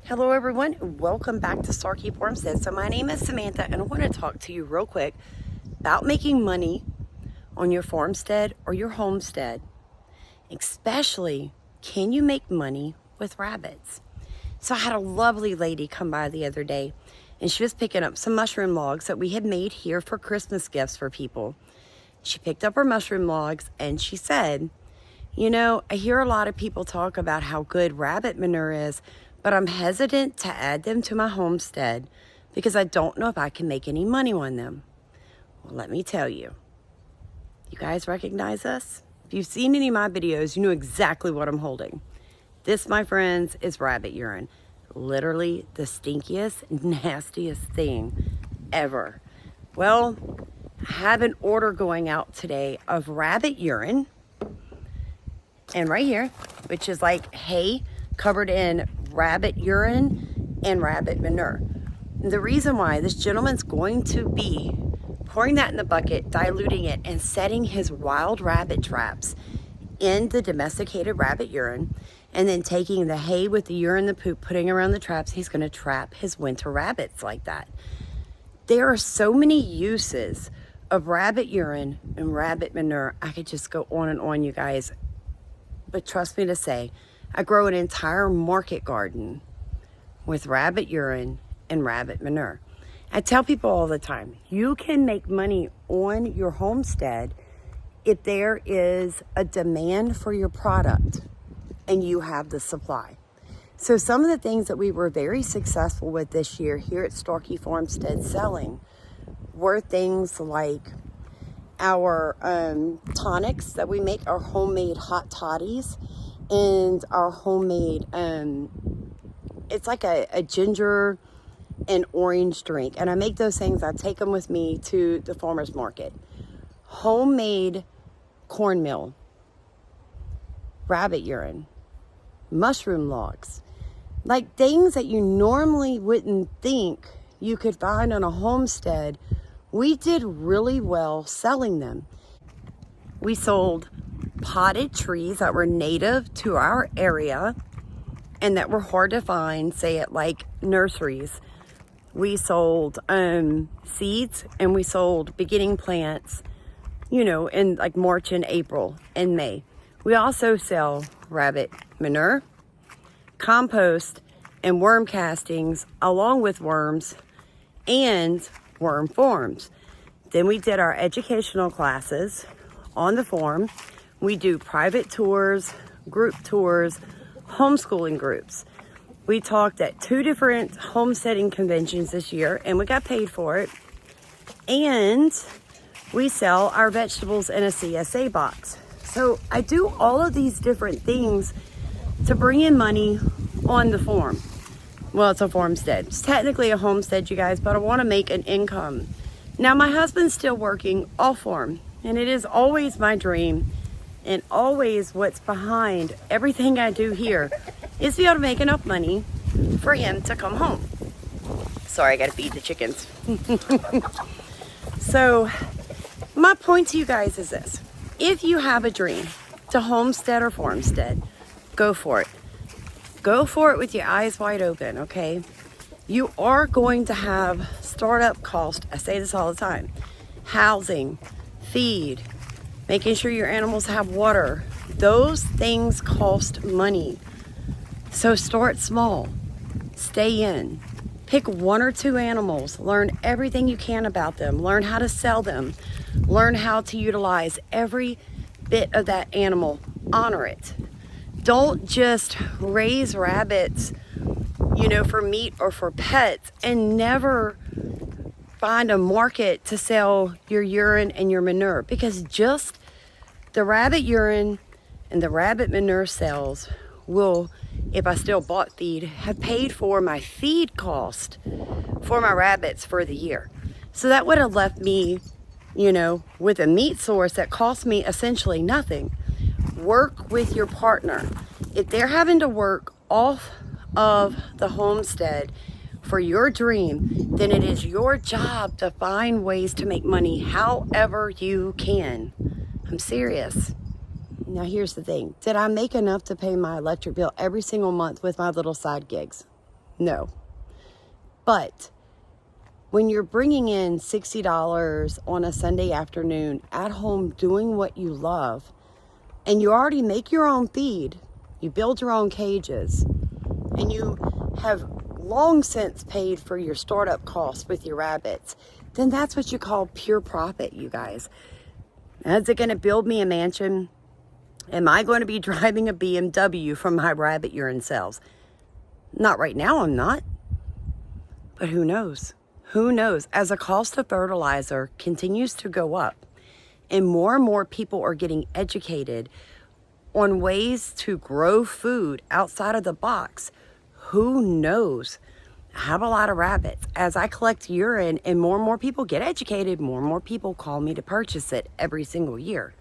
Hello everyone, and welcome back to Starkey Farmstead. So my name is Samantha and I want to talk to you real quick about making money on your farmstead or your homestead. Especially, can you make money with rabbits? So I had a lovely lady come by the other day and she was picking up some mushroom logs that we had made here for Christmas gifts for people. She picked up her mushroom logs and she said, you know, I hear a lot of people talk about how good rabbit manure is, but I'm hesitant to add them to my homestead because I don't know if I can make any money on them. Well, let me tell you. You guys recognize this? If you've seen any of my videos, you know exactly what I'm holding. This, my friends, is rabbit urine. Literally the stinkiest, nastiest thing ever. Well, I have an order going out today of rabbit urine. And right here, which is like hay covered in rabbit urine and rabbit manure. And the reason why this gentleman's going to be pouring that in the bucket, diluting it, and setting his wild rabbit traps in the domesticated rabbit urine, and then taking the hay with the urine, the poop, putting around the traps, he's going to trap his winter rabbits like that. There are so many uses of rabbit urine and rabbit manure. I could just go on and on, you guys. But trust me to say, I grow an entire market garden with rabbit urine and rabbit manure. I tell people all the time, you can make money on your homestead if there is a demand for your product and you have the supply. So some of the things that we were very successful with this year here at Starkey Farmstead selling were things like our tonics that we make, our homemade hot toddies, and our homemade, it's like a ginger and orange drink. And I make those things, I take them with me to the farmer's market. Homemade cornmeal, rabbit urine, mushroom logs, like things that you normally wouldn't think you could find on a homestead. We did really well selling them. We sold potted trees that were native to our area and that were hard to find, say at like nurseries. We sold seeds and we sold beginning plants, you know, in like March and April and May. We also sell rabbit manure, compost, and worm castings along with worms and worm forms. Then we did our educational classes on the farm. We do private tours, group tours, homeschooling groups. We talked at 2 different homesteading conventions this year and we got paid for it. And we sell our vegetables in a CSA box. So I do all of these different things to bring in money on the farm. Well, it's a farmstead. It's technically a homestead, you guys, but I want to make an income. Now, my husband's still working off farm, and it is always my dream and always what's behind everything I do here is to be able to make enough money for him to come home. Sorry, I got to feed the chickens. So, my point to you guys is this. If you have a dream to homestead or farmstead, go for it. Go for it with your eyes wide open, okay? You are going to have startup cost. I say this all the time. Housing, feed, making sure your animals have water. Those things cost money. So start small. Stay in. Pick 1 or 2 animals. Learn everything you can about them. Learn how to sell them. Learn how to utilize every bit of that animal. Honor it. Don't just raise rabbits, you know, for meat or for pets and never find a market to sell your urine and your manure, because just the rabbit urine and the rabbit manure sales will, if I still bought feed, have paid for my feed cost for my rabbits for the year. So that would have left me, you know, with a meat source that cost me essentially nothing. Work with your partner. If they're having to work off of the homestead for your dream, then it is your job to find ways to make money however you can. I'm serious. Now here's the thing. Did I make enough to pay my electric bill every single month with my little side gigs? No. But when you're bringing in $60 on a Sunday afternoon at home doing what you love, and you already make your own feed, you build your own cages, and you have long since paid for your startup costs with your rabbits, then that's what you call pure profit, you guys. Is it going to build me a mansion? Am I going to be driving a BMW from my rabbit urine cells? Not right now, I'm not. But who knows? Who knows? As the cost of fertilizer continues to go up and more people are getting educated on ways to grow food outside of the box, who knows? I have a lot of rabbits. As I collect urine and more people get educated, more people call me to purchase it every single year.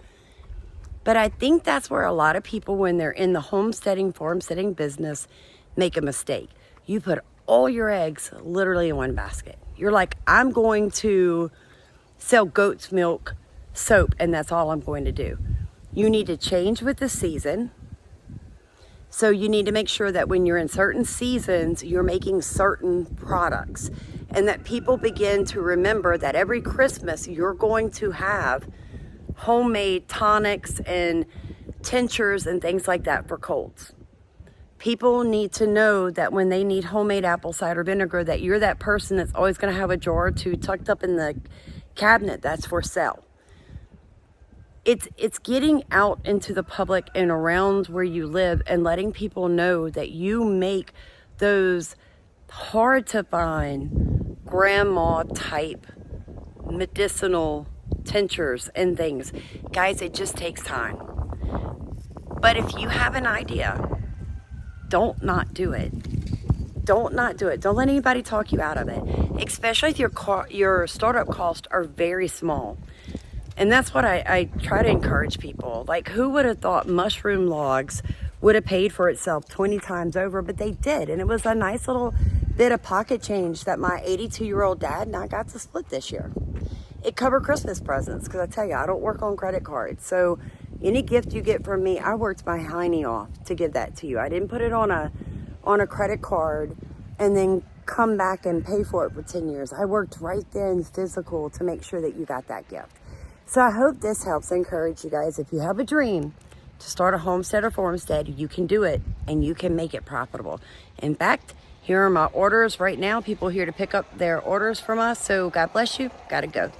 But I think that's where a lot of people, when they're in the homesteading, farmsteading business, make a mistake. You put all your eggs literally in one basket. You're like, I'm going to sell goat's milk soap and that's all I'm going to do. You need to change with the season. So you need to make sure that when you're in certain seasons, you're making certain products, and that people begin to remember that every Christmas you're going to have homemade tonics and tinctures and things like that for colds. People need to know that when they need homemade apple cider vinegar, that you're that person that's always going to have a jar or two tucked up in the cabinet that's for sale. It's getting out into the public and around where you live and letting people know that you make those hard to find grandma type medicinal tinctures and things. Guys, it just takes time. But if you have an idea, don't not do it. Don't not do it. Don't let anybody talk you out of it, especially if your startup costs are very small. And that's what I try to encourage people. Like, who would have thought mushroom logs would have paid for itself 20 times over, but they did. And it was a nice little bit of pocket change that my 82-year-old dad and I got to split this year. It covered Christmas presents, because I tell you, I don't work on credit cards. So any gift you get from me, I worked my hiney off to give that to you. I didn't put it on a credit card and then come back and pay for it for 10 years. I worked right then physical to make sure that you got that gift. So I hope this helps encourage you guys. If you have a dream to start a homestead or farmstead, you can do it and you can make it profitable. In fact, here are my orders right now. People here to pick up their orders from us. So God bless you. Gotta go.